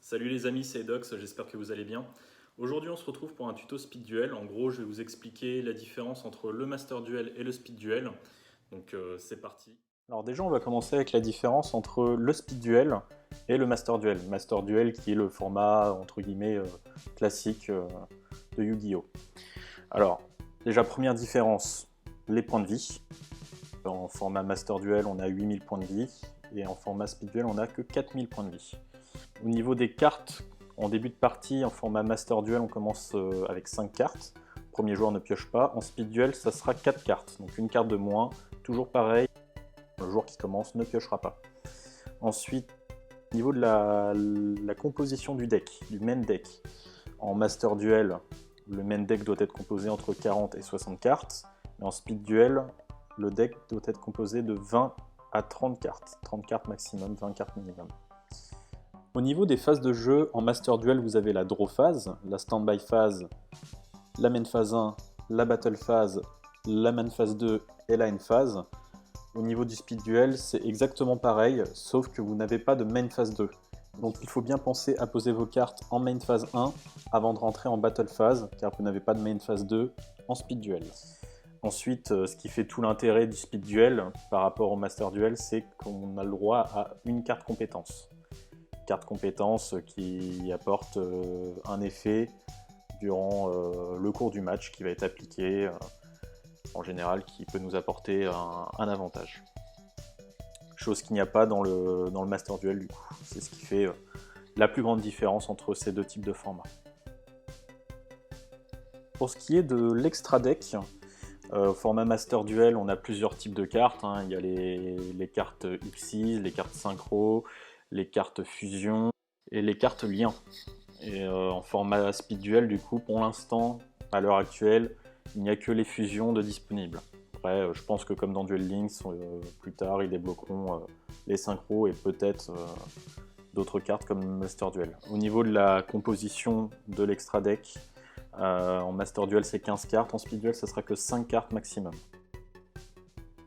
Salut les amis, c'est Edox, j'espère que vous allez bien. Aujourd'hui on se retrouve pour un tuto Speed Duel. En gros je vais vous expliquer la différence entre le Master Duel et le Speed Duel. Donc c'est parti. Alors déjà on va commencer avec la différence entre le Speed Duel et le Master Duel. Master Duel qui est le format entre guillemets classique de Yu-Gi-Oh! Alors déjà première différence, les points de vie. En format Master Duel on a 8000 points de vie et en format Speed Duel on a que 4000 points de vie. Au niveau des cartes, en début de partie, en format Master Duel, on commence avec 5 cartes. Le premier joueur ne pioche pas. En Speed Duel, ça sera 4 cartes, donc une carte de moins. Toujours pareil, le joueur qui commence ne piochera pas. Ensuite, au niveau de la composition du deck, du main deck, en Master Duel, le main deck doit être composé entre 40 et 60 cartes. Mais en Speed Duel, le deck doit être composé de 20 à 30 cartes. 30 cartes maximum, 20 cartes minimum. Au niveau des phases de jeu, en Master Duel, vous avez la Draw phase, la Standby phase, la Main phase 1, la Battle phase, la Main phase 2 et la End phase. Au niveau du Speed Duel, c'est exactement pareil, sauf que vous n'avez pas de Main phase 2. Donc il faut bien penser à poser vos cartes en Main phase 1 avant de rentrer en Battle phase, car vous n'avez pas de Main phase 2 en Speed Duel. Ensuite, ce qui fait tout l'intérêt du Speed Duel par rapport au Master Duel, c'est qu'on a le droit à une carte compétence. Carte compétence qui apporte un effet durant le cours du match qui va être appliqué en général, qui peut nous apporter un avantage. Chose qu'il n'y a pas dans le Master Duel du coup. C'est ce qui fait la plus grande différence entre ces deux types de formats. Pour ce qui est de l'extra deck, au format Master Duel, on a plusieurs types de cartes. Il y a les cartes Xyz, les cartes synchro, les cartes fusion et les cartes liens. Et en format Speed Duel, du coup, pour l'instant, à l'heure actuelle, il n'y a que les fusions de disponibles. Après, je pense que comme dans Duel Links, plus tard, ils débloqueront les synchros et peut-être d'autres cartes comme Master Duel. Au niveau de la composition de l'extra deck, en Master Duel c'est 15 cartes, en Speed Duel ça sera que 5 cartes maximum.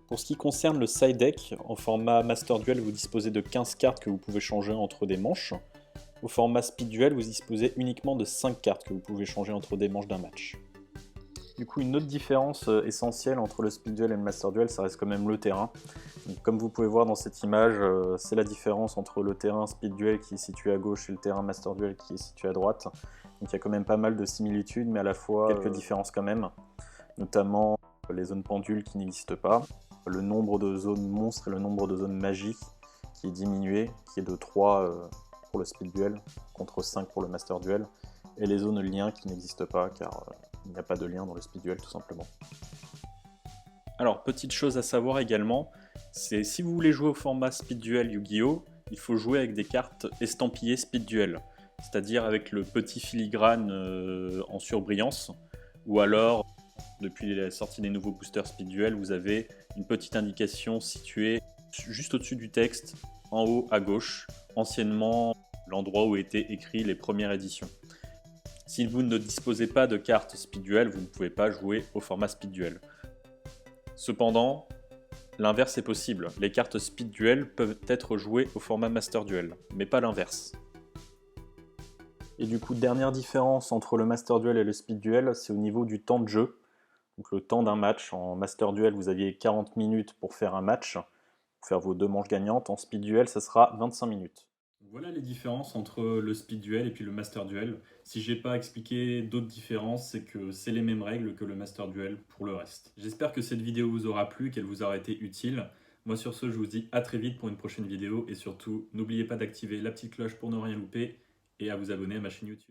Pour ce qui concerne le side deck, en format Master Duel vous disposez de 15 cartes que vous pouvez changer entre des manches. Au format Speed Duel vous disposez uniquement de 5 cartes que vous pouvez changer entre des manches d'un match. Du coup une autre différence essentielle entre le Speed Duel et le Master Duel, ça reste quand même le terrain. Donc, comme vous pouvez voir dans cette image, c'est la différence entre le terrain Speed Duel qui est situé à gauche et le terrain Master Duel qui est situé à droite. Donc il y a quand même pas mal de similitudes, mais à la fois quelques différences quand même, notamment les zones pendules qui n'existent pas, le nombre de zones monstres et le nombre de zones magie qui est diminué, qui est de 3 pour le Speed Duel, contre 5 pour le Master Duel, et les zones liens qui n'existent pas, car il n'y a pas de lien dans le Speed Duel tout simplement. Alors, petite chose à savoir également, c'est si vous voulez jouer au format Speed Duel Yu-Gi-Oh! Il faut jouer avec des cartes estampillées Speed Duel, c'est-à-dire avec le petit filigrane en surbrillance, ou alors, depuis la sortie des nouveaux boosters Speed Duel, vous avez une petite indication située juste au-dessus du texte, en haut à gauche, anciennement l'endroit où étaient écrites les premières éditions. Si vous ne disposez pas de cartes Speed Duel, vous ne pouvez pas jouer au format Speed Duel. Cependant, l'inverse est possible. Les cartes Speed Duel peuvent être jouées au format Master Duel, mais pas l'inverse. Et du coup, dernière différence entre le Master Duel et le Speed Duel, c'est au niveau du temps de jeu. Donc le temps d'un match. En Master Duel, vous aviez 40 minutes pour faire un match, pour faire vos 2 manches gagnantes. En Speed Duel, ça sera 25 minutes. Voilà les différences entre le Speed Duel et puis le Master Duel. Si j'ai pas expliqué d'autres différences, c'est que c'est les mêmes règles que le Master Duel pour le reste. J'espère que cette vidéo vous aura plu, qu'elle vous aura été utile. Moi sur ce, je vous dis à très vite pour une prochaine vidéo et surtout, n'oubliez pas d'activer la petite cloche pour ne rien louper et à vous abonner à ma chaîne YouTube.